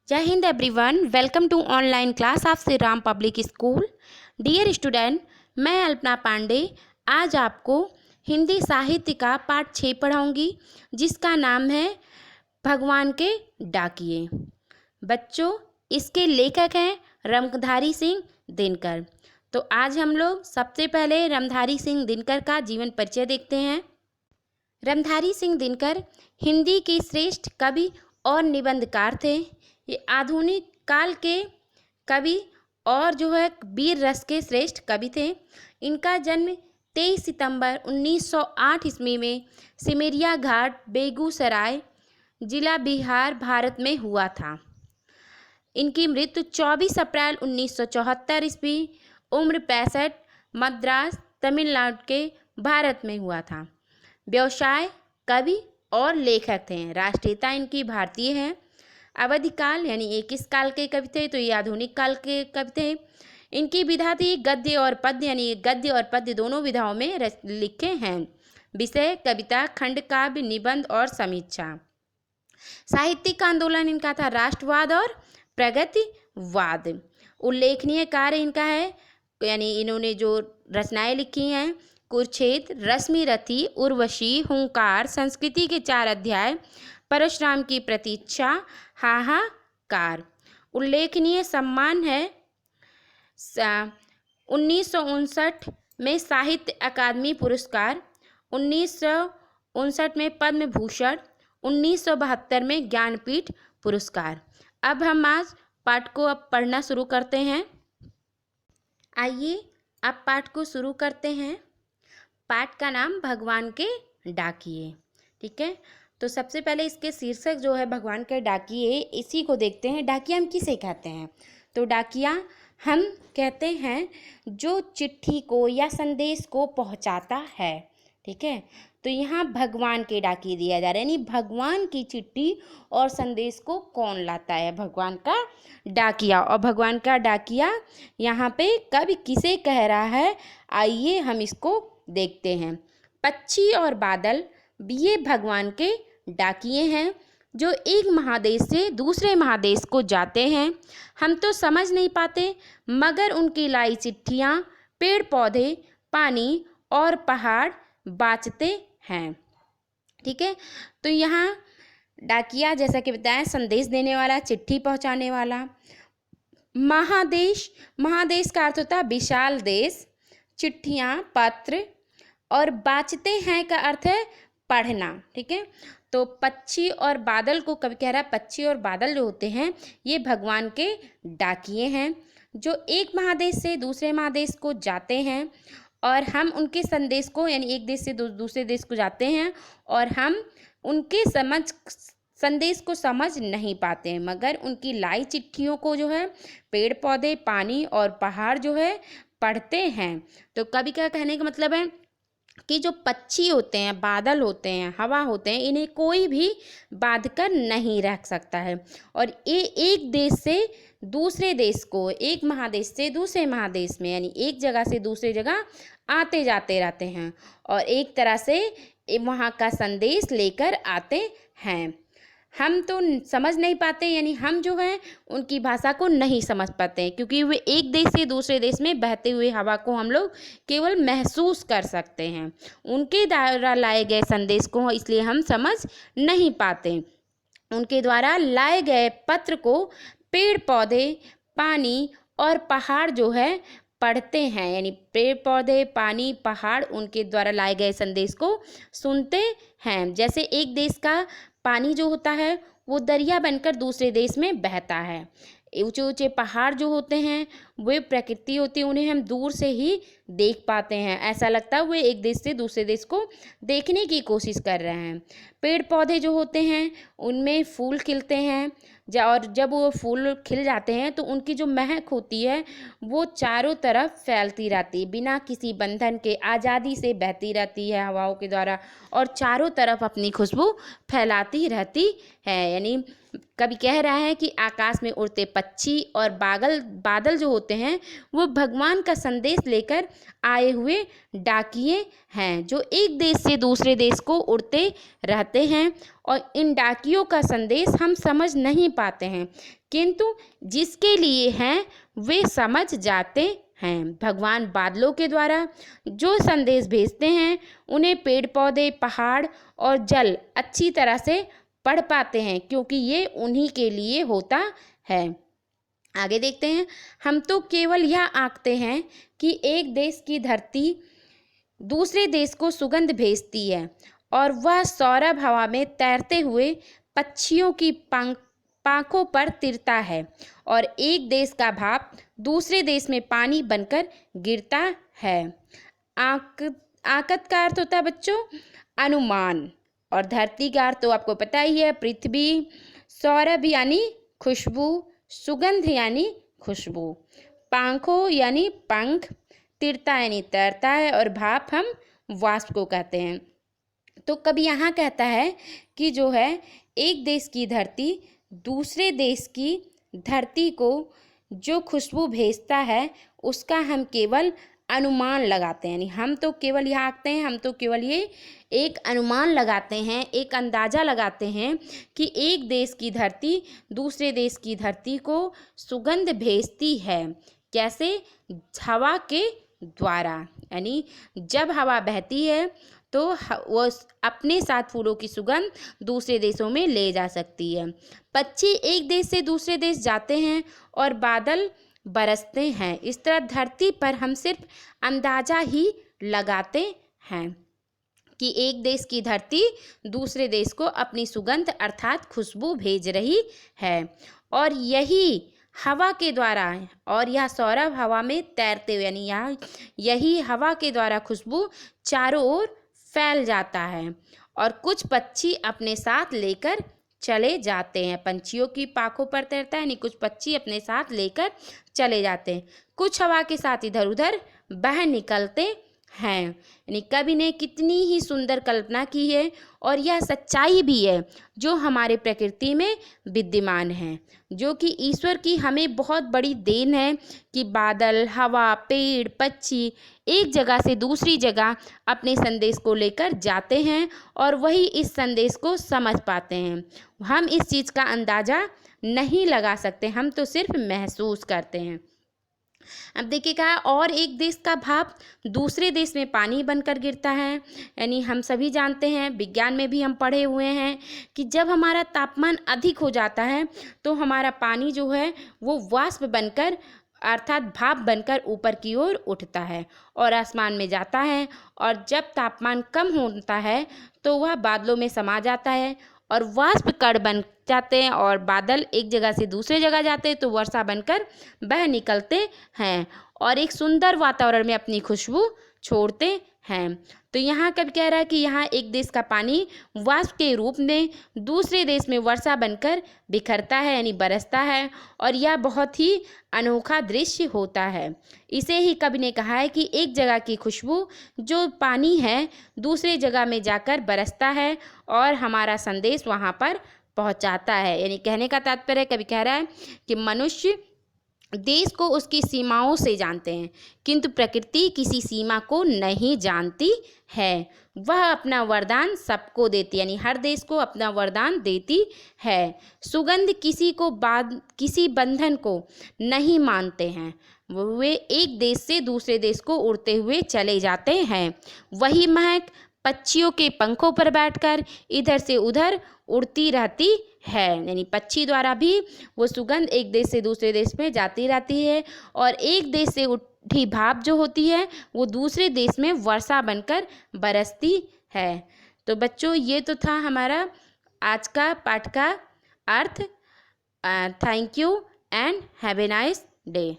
जय हिंद everyone, welcome to online class of Shri Ram public school. Dear student, मैं अल्पना पांडे आज आपको हिंदी साहित्य का पाठ 6 पढ़ाऊंगी, जिसका नाम है भगवान के डाकिए। बच्चों, इसके लेखक हैं रमधारी सिंह दिनकर। तो आज हम लोग सबसे पहले रमधारी सिंह दिनकर का जीवन परिचय देखते हैं। रमधारी सिंह दिनकर हिंदी के श्रेष्ठ कवि और निबंधकार थे। ये आधुनिक काल के कवि और वीर रस के श्रेष्ठ कवि थे। इनका जन्म 23 सितंबर 1908 ईस्वी में सिमरिया घाट, बेगूसराय जिला, बिहार, भारत में हुआ था। इनकी मृत्यु 24 अप्रैल 1974 ईस्वी, उम्र 65, मद्रास, तमिलनाडु के भारत में हुआ था। व्यवसाय कवि और लेखक थे। राष्ट्रीयता इनकी भारतीय है। अवधि काल यानी एक इस काल के कवि थे, तो ये आधुनिक काल के कवि थे। इनकी विधा थी गद्य और पद्य, यानी गद्य और पद्य दोनों विधाओं में लिखे हैं। विषय कविता, खंड काव्य, निबंध और समीक्षा। साहित्यिक आंदोलन इनका था राष्ट्रवाद और प्रगतिवाद। उल्लेखनीय कार्य इनका है, यानी इन्होंने जो रचनाएं लिखी हैं: कुरुक्षेत्र, रश्मि रथी, उर्वशी, हुंकार, संस्कृति के 4 अध्याय, परशुराम की प्रतीक्षा, हाहाकार। उल्लेखनीय सम्मान है 1959 में साहित्य अकादमी पुरस्कार, 1959 में पद्म भूषण, 1972 में ज्ञानपीठ पुरस्कार। अब हम आज पाठ को पढ़ना शुरू करते हैं। आइए अब पाठ को शुरू करते हैं। पाठ का नाम भगवान के डाकिए। ठीक है, तो सबसे पहले इसके शीर्षक जो है भगवान के डाकिए, इसी को देखते हैं। डाकिया हम किसे कहते हैं? तो डाकिया हम कहते हैं जो चिट्ठी को या संदेश को पहुंचाता है। ठीक है, तो यहाँ भगवान के डाकिए दिया जा रहा है, यानी भगवान की चिट्ठी और संदेश को कौन लाता है? भगवान का डाकिया। और भगवान का डाकिया यहाँ पे कवि किसे कह रहा है, आइए हम इसको देखते हैं। पक्षी और बादल ये भगवान के डाकिए हैं, जो एक महादेश से दूसरे महादेश को जाते हैं। हम तो समझ नहीं पाते, मगर उनकी लाई चिट्ठियाँ पेड़ पौधे, पानी और पहाड़ बाँचते हैं। ठीक है, तो यहाँ डाकिया जैसा कि बताया, संदेश देने वाला, चिट्ठी पहुँचाने वाला। महादेश, महादेश का अर्थ होता है विशाल देश। चिट्ठियाँ, पत्र, और बाँचते हैं का अर्थ है पढ़ना। ठीक है, तो पक्षी और बादल को कवि कह रहा है, पक्षी और बादल जो होते हैं ये भगवान के डाकिए हैं, जो एक महादेश से दूसरे महादेश को जाते हैं, और हम उनके संदेश को, यानी एक देश से दूसरे देश को जाते हैं, और हम उनके संदेश को समझ नहीं पाते हैं, मगर उनकी लाई चिट्ठियों को पेड़ पौधे, पानी और पहाड़ पढ़ते हैं। तो कवि का कहने का मतलब है कि जो पक्षी होते हैं, बादल होते हैं, हवा होते हैं, इन्हें कोई भी बांध कर नहीं रख सकता है, और ये एक देश से दूसरे देश को, एक महादेश से दूसरे महादेश में, यानी एक जगह से दूसरी जगह आते जाते रहते हैं, और एक तरह से वहाँ का संदेश लेकर आते हैं। हम तो समझ नहीं पाते, यानी हम उनकी भाषा को नहीं समझ पाते हैं, क्योंकि वे एक देश से दूसरे देश में बहते हुए हवा को हम लोग केवल महसूस कर सकते हैं। उनके द्वारा लाए गए संदेश को इसलिए हम समझ नहीं पाते। उनके द्वारा लाए गए पत्र को पेड़ पौधे, पानी और पहाड़ पढ़ते हैं, यानी पेड़ पौधे, पानी, पहाड़ उनके द्वारा लाए गए संदेश को सुनते हैं। जैसे एक देश का पानी जो होता है वो दरिया बनकर दूसरे देश में बहता है। ऊंचे ऊंचे पहाड़ जो होते हैं वे प्रकृति होती है, उन्हें हम दूर से ही देख पाते हैं, ऐसा लगता है वे एक देश से दूसरे देश को देखने की कोशिश कर रहे हैं। पेड़ पौधे जो होते हैं उनमें फूल खिलते हैं, और जब वो फूल खिल जाते हैं तो उनकी जो महक होती है वो चारों तरफ फैलती रहती है, बिना किसी बंधन के आज़ादी से बहती रहती है हवाओं के द्वारा, और चारों तरफ अपनी खुशबू फैलाती रहती है। यानी कवि कह रहा है कि आकाश में उड़ते पक्षी और बादल जो होते हैं वो भगवान का संदेश लेकर आए हुए डाकिये हैं जो एक देश से दूसरे देश को उड़ते रहते हैं और इन डाकियों का संदेश हम समझ नहीं पाते हैं, किंतु जिसके लिए हैं वे समझ जाते हैं। भगवान बादलों के द्वारा जो संदेश भेजते हैं उन्हें पेड़ पौधे, पहाड़ और जल अच्छी तरह से पढ़ पाते हैं, क्योंकि ये उन्हीं के लिए होता है। आगे देखते हैं। हम तो केवल यह आंकते हैं कि एक देश की धरती दूसरे देश को सुगंध भेजती है और वह सौरभ हवा में तैरते हुए पक्षियों की पांखों पर तिरता है और एक देश का भाप दूसरे देश में पानी बनकर गिरता है। आकत का अर्थ होता है बच्चों अनुमान, और धरती का अर्थ तो आपको पता ही है पृथ्वी, सौरभ यानी खुशबू, सुगंध यानी खुशबू, पांखों यानी पंख, तिरता यानी तैरता है और भाप हम वाष्प को कहते हैं। तो कभी यहाँ कहता है कि जो है एक देश की धरती दूसरे देश की धरती को जो खुशबू भेजता है उसका हम केवल अनुमान लगाते हैं, यानी हम तो केवल यह आंकते हैं, हम तो केवल ये एक अनुमान लगाते हैं, एक अंदाज़ा लगाते हैं कि एक देश की धरती दूसरे देश की धरती को सुगंध भेजती है। कैसे? हवा के द्वारा, यानी जब हवा बहती है तो वो अपने साथ फूलों की सुगंध दूसरे देशों में ले जा सकती है। पक्षी एक देश से दूसरे देश जाते हैं और बादल बरसते हैं। इस तरह धरती पर हम सिर्फ अंदाज़ा ही लगाते हैं कि एक देश की धरती दूसरे देश को अपनी सुगंध अर्थात खुशबू भेज रही है, और यही हवा के द्वारा, और यह सौरभ हवा में तैरते हुए, यानी यही हवा के द्वारा खुशबू चारों ओर फैल जाता है और कुछ पक्षी अपने साथ लेकर चले जाते हैं। पंछियों की पाखों पर तैरता है, यानी कुछ पक्षी अपने साथ लेकर चले जाते हैं। कुछ हवा के साथ इधर उधर बह निकलते हैं। यानी कवि ने कितनी ही सुंदर कल्पना की है, और यह सच्चाई भी है जो हमारे प्रकृति में विद्यमान है, जो कि ईश्वर की हमें बहुत बड़ी देन है कि बादल, हवा, पेड़, पक्षी एक जगह से दूसरी जगह अपने संदेश को लेकर जाते हैं और वही इस संदेश को समझ पाते हैं। हम इस चीज़ का अंदाज़ा नहीं लगा सकते, हम तो सिर्फ महसूस करते हैं। अब देखिए कहा, और एक देश का भाप दूसरे देश में पानी बनकर गिरता है। यानी हम सभी जानते हैं, विज्ञान में भी हम पढ़े हुए हैं कि जब हमारा तापमान अधिक हो जाता है तो हमारा पानी जो है वो वाष्प बनकर अर्थात भाप बनकर ऊपर की ओर उठता है और आसमान में जाता है, और जब तापमान कम होता है तो वह बादलों में समा जाता है और वाष्प कण बन जाते हैं और बादल एक जगह से दूसरे जगह जाते हैं तो वर्षा बनकर बह निकलते हैं और एक सुंदर वातावरण में अपनी खुशबू छोड़ते हैं। तो यहाँ कब कह रहा है कि यहाँ एक देश का पानी वाष्प के रूप में दूसरे देश में वर्षा बनकर बिखरता है, यानी बरसता है, और यह बहुत ही अनोखा दृश्य होता है। इसे ही कवि ने कहा है कि एक जगह की खुशबू जो पानी है दूसरे जगह में जाकर बरसता है और हमारा संदेश वहाँ पर पहुँचाता है। यानी कहने का तात्पर्य कवि कह रहा है कि मनुष्य देश को उसकी सीमाओं से जानते हैं, किंतु प्रकृति किसी सीमा को नहीं जानती है। वह अपना वरदान सबको देती है, यानी हर देश को अपना वरदान देती है। सुगंध किसी बंधन को नहीं मानते हैं, वे एक देश से दूसरे देश को उड़ते हुए चले जाते हैं। वही महक पक्षियों के पंखों पर बैठकर इधर से उधर उड़ती रहती है, यानी पक्षी द्वारा भी वो सुगंध एक देश से दूसरे देश में जाती रहती है और एक देश से उठी भाप जो होती है वो दूसरे देश में वर्षा बनकर बरसती है। तो बच्चों ये तो था हमारा आज का पाठ का अर्थ। Thank you and have a nice day.